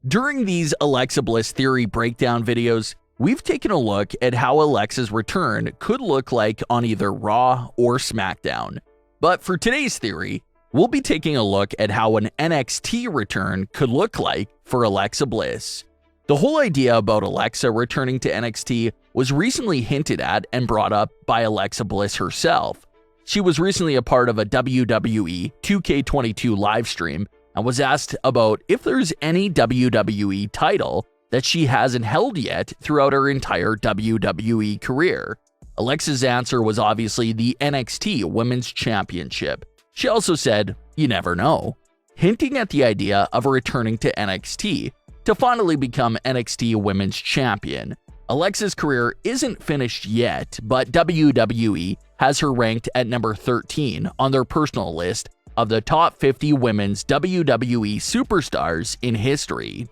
During these Alexa Bliss theory breakdown videos, we've taken a look at how Alexa's return could look like on either Raw or Smackdown. But for today's theory, we'll be taking a look at how an NXT return could look like for Alexa Bliss. The whole idea about Alexa returning to NXT was recently hinted at and brought up by Alexa Bliss herself. She was recently a part of a WWE 2K22 livestream and was asked about if there's any WWE title that she hasn't held yet throughout her entire WWE career. Alexa's answer was obviously the NXT Women's Championship. She also said, "You never know," hinting at the idea of returning to NXT to finally become NXT Women's Champion. Alexa's career isn't finished yet, but WWE has her ranked at number 13 on their personal list of the top 50 women's WWE superstars in history.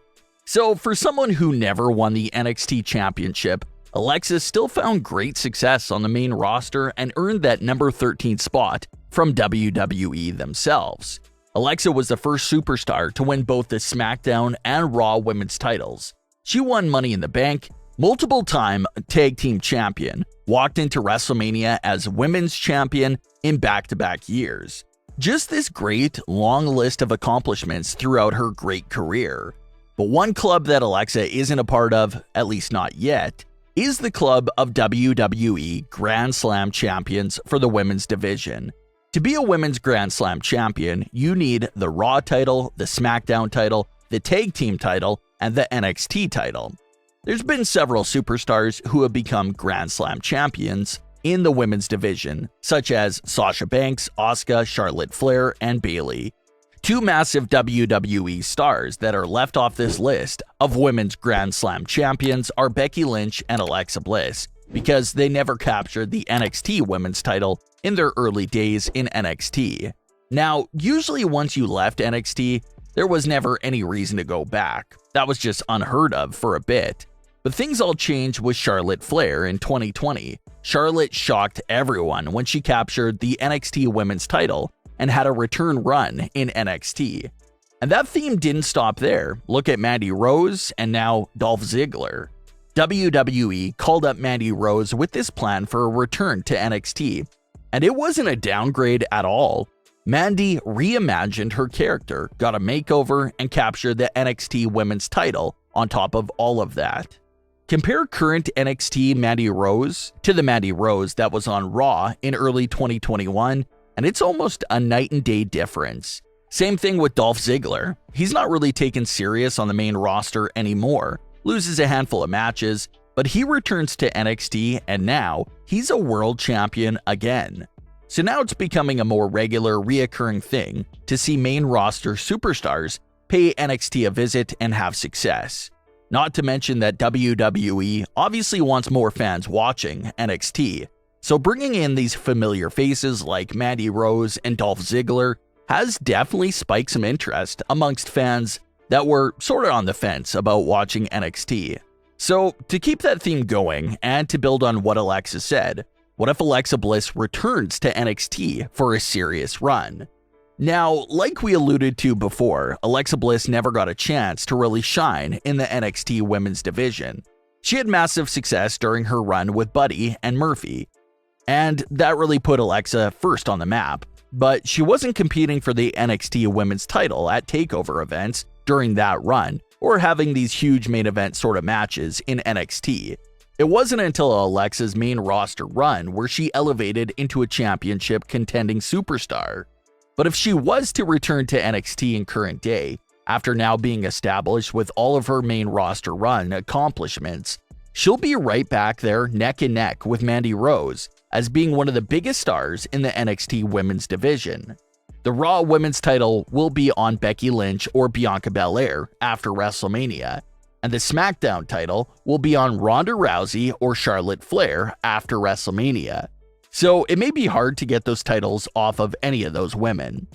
So for someone who never won the NXT Championship, Alexa still found great success on the main roster and earned that number 13 spot from WWE themselves. Alexa was the first superstar to win both the SmackDown and Raw women's titles. She won Money in the Bank, multiple-time tag team champion, walked into WrestleMania as women's champion in back-to-back years. Just this great, long list of accomplishments throughout her great career. But one club that Alexa isn't a part of, at least not yet, is the club of WWE Grand Slam champions for the women's division. To be a women's Grand Slam champion, you need the Raw title, the SmackDown title, the Tag Team title, and the NXT title. There's been several superstars who have become Grand Slam champions in the women's division, such as Sasha Banks, Asuka, Charlotte Flair, and Bayley. Two massive WWE stars that are left off this list of women's Grand Slam champions are Becky Lynch and Alexa Bliss, because they never captured the NXT women's title in their early days in NXT. Now, usually once you left NXT, there was never any reason to go back. That was just unheard of for a bit. But things all changed with Charlotte Flair in 2020. Charlotte shocked everyone when she captured the NXT women's title and had a return run in NXT. And that theme didn't stop there. Look at Mandy Rose and now Dolph Ziggler. WWE called up Mandy Rose with this plan for a return to NXT, and it wasn't a downgrade at all. Mandy reimagined her character, got a makeover, and captured the NXT women's title on top of all of that. Compare current NXT Mandy Rose to the Mandy Rose that was on Raw in early 2021, and it's almost a night and day difference. Same thing with Dolph Ziggler. He's not really taken serious on the main roster anymore, loses a handful of matches, but he returns to NXT and now he's a world champion again. So now it's becoming a more regular, reoccurring thing to see main roster superstars pay NXT a visit and have success. Not to mention that WWE obviously wants more fans watching NXT, so bringing in these familiar faces like Mandy Rose and Dolph Ziggler has definitely spiked some interest amongst fans that were sort of on the fence about watching NXT. So to keep that theme going and to build on what Alexa said, what if Alexa Bliss returns to NXT for a serious run? Now, like we alluded to before, Alexa Bliss never got a chance to really shine in the NXT women's division. She had massive success during her run with Buddy and Murphy, and that really put Alexa first on the map. But she wasn't competing for the NXT women's title at takeover events during that run, or having these huge main event sort of matches in NXT. It wasn't until Alexa's main roster run where she elevated into a championship contending superstar. But if she was to return to NXT in current day, after now being established with all of her main roster run accomplishments, she'll be right back there neck and neck with Mandy Rose as being one of the biggest stars in the NXT women's division. The Raw women's title will be on Becky Lynch or Bianca Belair after WrestleMania, and the SmackDown title will be on Ronda Rousey or Charlotte Flair after WrestleMania. So it may be hard to get those titles off of any of those women.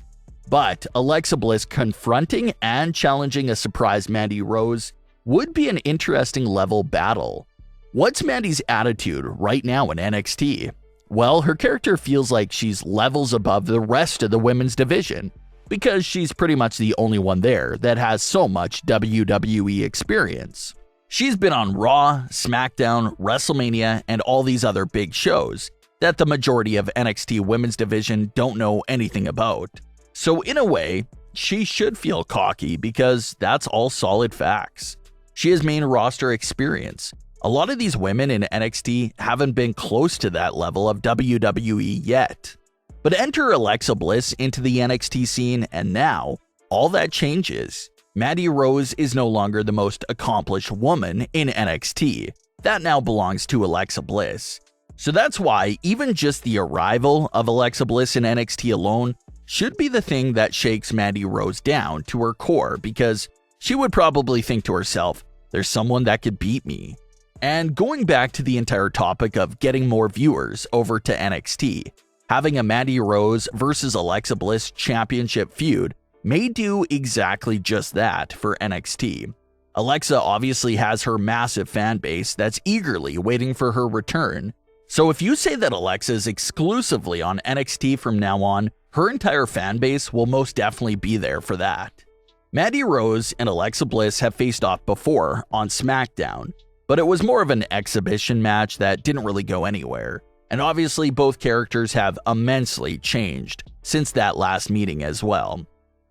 But Alexa Bliss confronting and challenging a surprise Mandy Rose would be an interesting level battle. What's Mandy's attitude right now in NXT? Well, her character feels like she's levels above the rest of the women's division, because she's pretty much the only one there that has so much WWE experience. She's been on Raw, Smackdown, Wrestlemania, and all these other big shows that the majority of NXT women's division don't know anything about. So in a way, she should feel cocky because that's all solid facts. She has main roster experience. A lot of these women in NXT haven't been close to that level of WWE yet. But enter Alexa Bliss into the NXT scene, and now, all that changes. Mandy Rose is no longer the most accomplished woman in NXT. That now belongs to Alexa Bliss. So that's why even just the arrival of Alexa Bliss in NXT alone should be the thing that shakes Mandy Rose down to her core, because she would probably think to herself, there's someone that could beat me. And going back to the entire topic of getting more viewers over to NXT, having a Mandy Rose versus Alexa Bliss championship feud may do exactly just that for NXT. Alexa obviously has her massive fan base that's eagerly waiting for her return. So if you say that Alexa is exclusively on NXT from now on, her entire fan base will most definitely be there for that. Mandy Rose and Alexa Bliss have faced off before on Smackdown, but it was more of an exhibition match that didn't really go anywhere. And obviously both characters have immensely changed since that last meeting as well.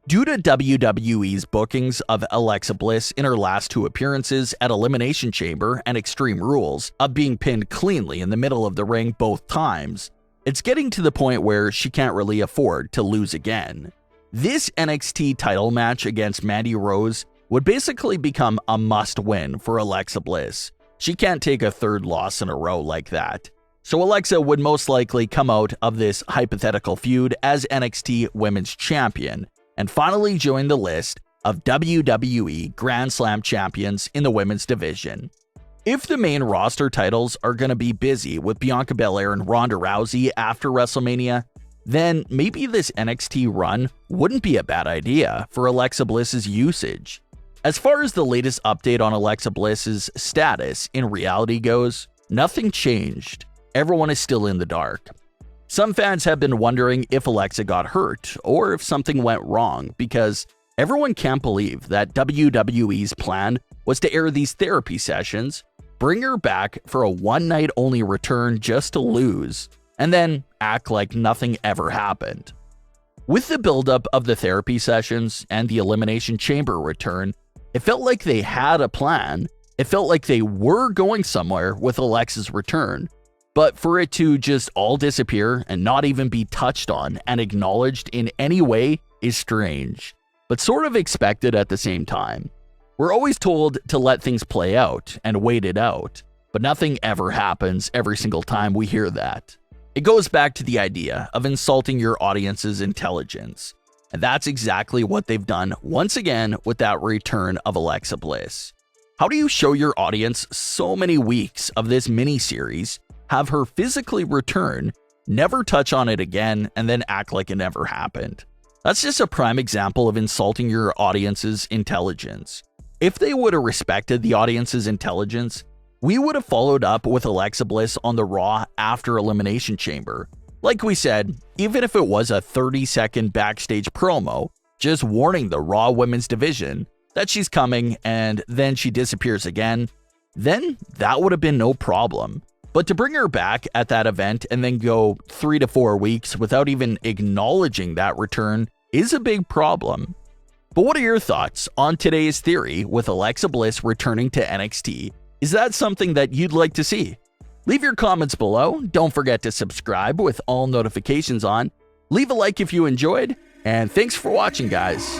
Due to WWE's bookings of Alexa Bliss in her last two appearances at Elimination Chamber and Extreme Rules of being pinned cleanly in the middle of the ring both times, it's getting to the point where she can't really afford to lose again. This NXT title match against Mandy Rose would basically become a must-win for Alexa Bliss. She can't take a third loss in a row like that. So Alexa would most likely come out of this hypothetical feud as NXT Women's Champion and finally join the list of WWE Grand Slam champions in the women's division. If the main roster titles are going to be busy with Bianca Belair and Ronda Rousey after WrestleMania, then maybe this NXT run wouldn't be a bad idea for Alexa Bliss's usage. As far as the latest update on Alexa Bliss's status in reality goes, nothing changed. Everyone is still in the dark. Some fans have been wondering if Alexa got hurt or if something went wrong, because everyone can't believe that WWE's plan was to air these therapy sessions, bring her back for a one-night only return just to lose, and then act like nothing ever happened. With the buildup of the therapy sessions and the Elimination Chamber return, it felt like they had a plan. It felt like they were going somewhere with Alexa's return. But for it to just all disappear and not even be touched on and acknowledged in any way is strange, but sort of expected at the same time. We're always told to let things play out and wait it out, but nothing ever happens every single time we hear that. It goes back to the idea of insulting your audience's intelligence, and that's exactly what they've done once again with that return of Alexa Bliss. How do you show your audience so many weeks of this mini-series, have her physically return, never touch on it again, and then act like it never happened? That's just a prime example of insulting your audience's intelligence. If they would have respected the audience's intelligence, we would have followed up with Alexa Bliss on the Raw after Elimination Chamber. Like we said, even if it was a 30-second backstage promo, just warning the Raw Women's Division that she's coming and then she disappears again, then that would have been no problem. But to bring her back at that event and then go 3 to 4 weeks without even acknowledging that return is a big problem. But what are your thoughts on today's theory with Alexa Bliss returning to NXT? Is that something that you'd like to see? Leave your comments below. Don't forget to subscribe with all notifications on. Leave a like if you enjoyed, and thanks for watching, guys.